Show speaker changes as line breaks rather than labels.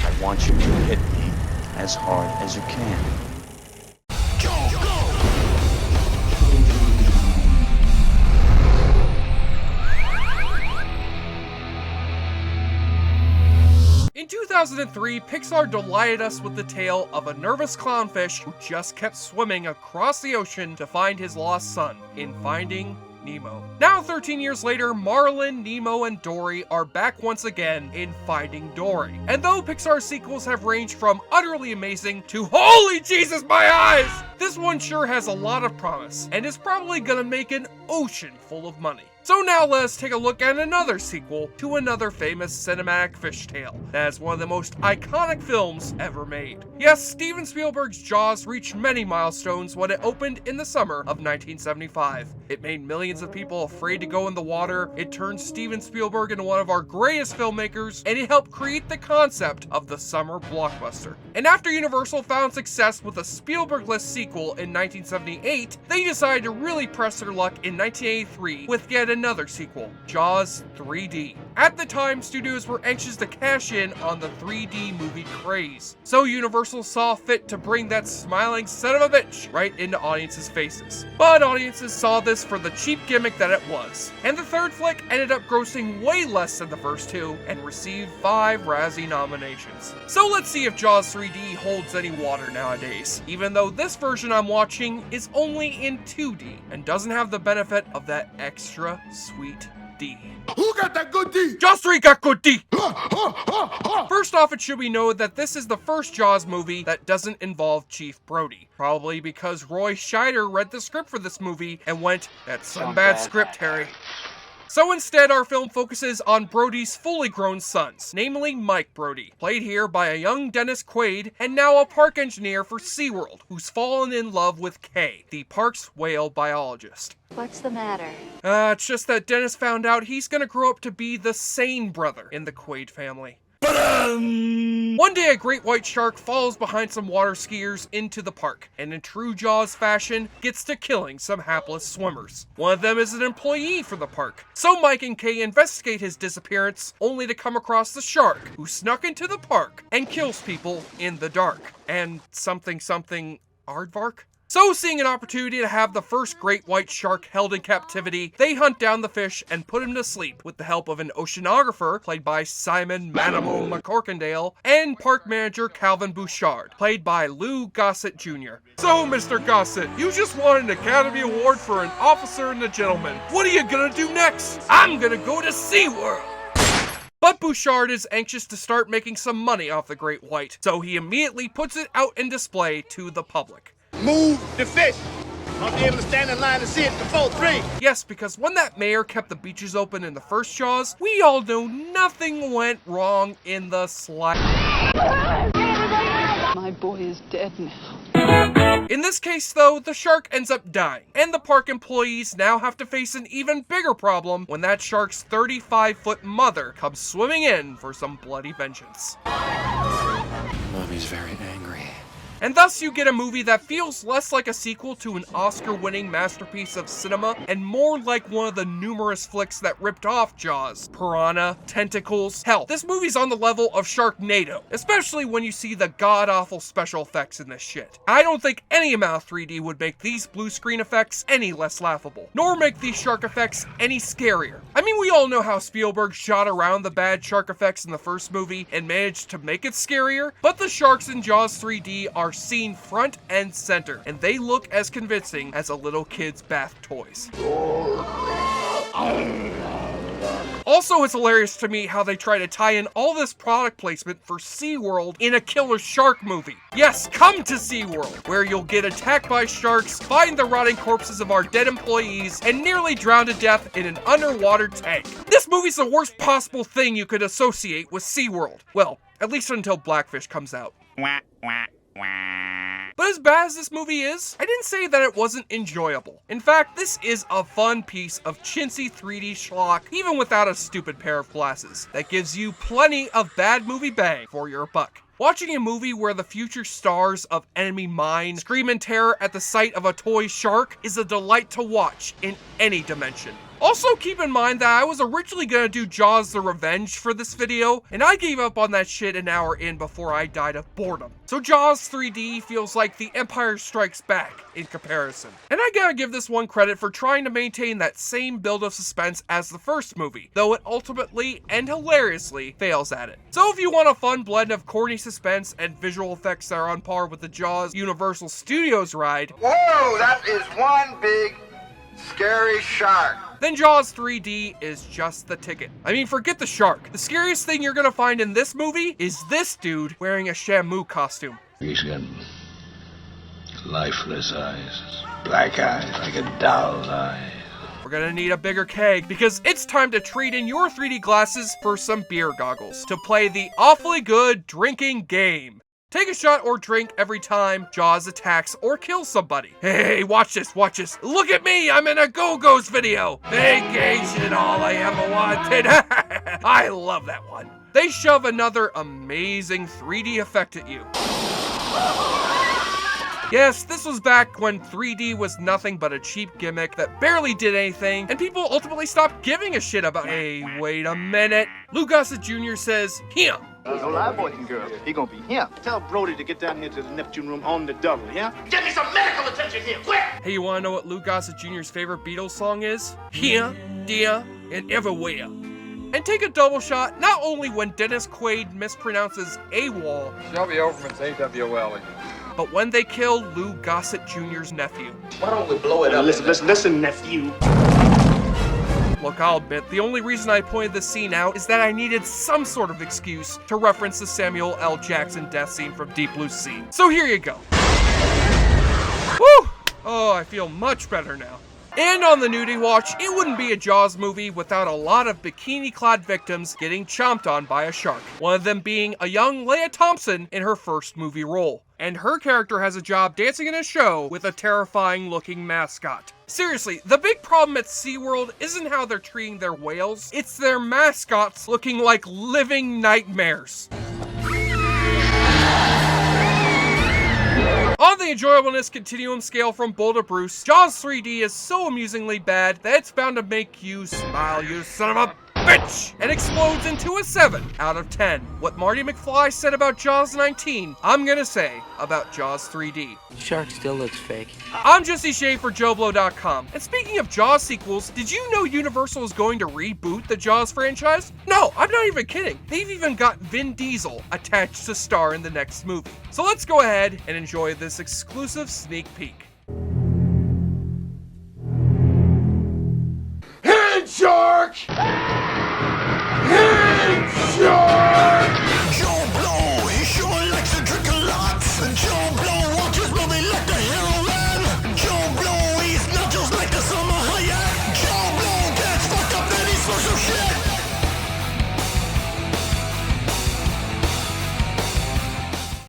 I want you to hit me as hard as you can.
In 2003, Pixar delighted us with the tale of a nervous clownfish who just kept swimming across the ocean to find his lost son in Finding Nemo. Now 13 years later, Marlin, Nemo, and Dory are back once again in Finding Dory. And though Pixar's sequels have ranged from utterly amazing to holy Jesus my eyes, this one sure has a lot of promise and is probably gonna make an ocean full of money. So now let's take a look at another sequel to another famous cinematic fish tale that is one of the most iconic films ever made. Yes, Steven Spielberg's Jaws reached many milestones when it opened in the summer of 1975. It made millions of people afraid to go in the water, it turned Steven Spielberg into one of our greatest filmmakers, and it helped create the concept of the summer blockbuster. And after Universal found success with a Spielberg-less sequel in 1978, they decided to really press their luck in 1983 with yet another sequel, Jaws 3D. At the time, studios were anxious to cash in on the 3D movie craze, so Universal saw fit to bring that smiling son of a bitch right into audiences' faces. But audiences saw this for the cheap gimmick that it was, and the third flick ended up grossing way less than the first two and received 5 Razzie nominations. So let's see if Jaws 3D holds any water nowadays, even though this version I'm watching is only in 2D and doesn't have the benefit of that extra sweet D.
Who got that good D?
Jaws 3 got good D! First off, it should be noted that this is the first Jaws movie that doesn't involve Chief Brody. Probably because Roy Scheider read the script for this movie and went, "That's some bad script, Harry." So instead, our film focuses on Brody's fully grown sons, namely Mike Brody, played here by a young Dennis Quaid, and now a park engineer for SeaWorld, who's fallen in love with Kay, the park's whale biologist.
What's the matter?
It's just that Dennis found out he's gonna grow up to be the sane brother in the Quaid family. One day, a great white shark follows behind some water skiers into the park, and in true Jaws fashion, gets to killing some hapless swimmers. One of them is an employee for the park, so Mike and Kay investigate his disappearance, only to come across the shark, who snuck into the park and kills people in the dark. And something aardvark? So, seeing an opportunity to have the first great white shark held in captivity, they hunt down the fish and put him to sleep with the help of an oceanographer, played by Simon Manimal McCorkindale, and park manager Calvin Bouchard, played by Lou Gossett Jr. So, Mr. Gossett, you just won an Academy Award for an officer and a gentleman. What are you gonna do next? I'm gonna go to SeaWorld! But Bouchard is anxious to start making some money off the great white, so he immediately puts it out in display to the public.
Move the fish. I'll be able to stand in line and see it before 3.
Yes, because when that mayor kept the beaches open in the first Jaws, we all know nothing went wrong in the slightest.
My boy is dead now.
In this case, though, the shark ends up dying, and the park employees now have to face an even bigger problem when that shark's 35-foot mother comes swimming in for some bloody vengeance.
Mommy's very angry.
And thus you get a movie that feels less like a sequel to an Oscar-winning masterpiece of cinema and more like one of the numerous flicks that ripped off Jaws. Piranha, Tentacles, hell, this movie's on the level of Sharknado, especially when you see the god-awful special effects in this shit. I don't think any amount of 3D would make these blue screen effects any less laughable, nor make these shark effects any scarier. I mean, we all know how Spielberg shot around the bad shark effects in the first movie and managed to make it scarier, but the sharks in Jaws 3D are seen front and center, and they look as convincing as a little kid's bath toys. Also, it's hilarious to me how they try to tie in all this product placement for SeaWorld in a killer shark movie. Yes, come to SeaWorld, where you'll get attacked by sharks, find the rotting corpses of our dead employees, and nearly drown to death in an underwater tank. This movie's the worst possible thing you could associate with SeaWorld. Well, at least until Blackfish comes out. But as bad as this movie is, I didn't say that it wasn't enjoyable. In fact, this is a fun piece of chintzy 3D schlock, even without a stupid pair of glasses, that gives you plenty of bad movie bang for your buck. Watching a movie where the future stars of Enemy Mine scream in terror at the sight of a toy shark is a delight to watch in any dimension. Also, keep in mind that I was originally gonna do Jaws the Revenge for this video, and I gave up on that shit an hour in before I died of boredom. So Jaws 3D feels like The Empire Strikes Back in comparison. And I gotta give this one credit for trying to maintain that same build of suspense as the first movie, though it ultimately and hilariously fails at it. So if you want a fun blend of corny suspense and visual effects that are on par with the Jaws Universal Studios ride,
Whoa, that is one big, scary shark.
then Jaws 3D is just the ticket. I mean, forget the shark. The scariest thing you're gonna find in this movie is this dude wearing a Shamu costume.
He's got lifeless eyes, black eyes like a doll's eyes.
We're gonna need a bigger keg because it's time to trade in your 3D glasses for some beer goggles to play the awfully good drinking game. Take a shot or drink every time Jaws attacks or kills somebody. Hey, watch this, watch this. Look at me, I'm in a Go-Go's video. Vacation, all I ever wanted. I love that one. They shove another amazing 3D effect at you. Yes, this was back when 3D was nothing but a cheap gimmick that barely did anything, and people ultimately stopped giving a shit about. Hey, wait a minute. Lou Gossett Jr. says, "Him."
No lie, boys and girls. He gonna be here. Tell Brody to get down here to the Neptune room on the double, yeah? Get me some medical attention here, quick!
Hey, you wanna know what Lou Gossett Jr.'s favorite Beatles song is? Here, there, and everywhere. And take a double shot not only when Dennis Quaid mispronounces AWOL,
Shelby Overman's AWL.
but when they kill Lou Gossett Jr.'s nephew.
Why don't we blow it up?
Listen, nephew.
Look, I'll admit, the only reason I pointed this scene out is that I needed some sort of excuse to reference the Samuel L. Jackson death scene from Deep Blue Sea. So here you go. Woo! Oh, I feel much better now. And on the nudie watch, it wouldn't be a Jaws movie without a lot of bikini-clad victims getting chomped on by a shark. One of them being a young Leah Thompson in her first movie role. And her character has a job dancing in a show with a terrifying-looking mascot. Seriously, the big problem at SeaWorld isn't how they're treating their whales, it's their mascots looking like living nightmares. On the enjoyableness continuum scale from Bull to Bruce, Jaws 3D is so amusingly bad that it's bound to make you smile, you son of a bitch! And explodes into a 7 out of 10. What Marty McFly said about Jaws 19, I'm gonna say about Jaws 3D.
Shark still looks fake.
I'm Jesse Shea for JoBlo.com. And speaking of Jaws sequels, did you know Universal is going to reboot the Jaws franchise? No, I'm not even kidding. They've even got Vin Diesel attached to star in the next movie. So let's go ahead and enjoy this exclusive sneak peek.
Head shark!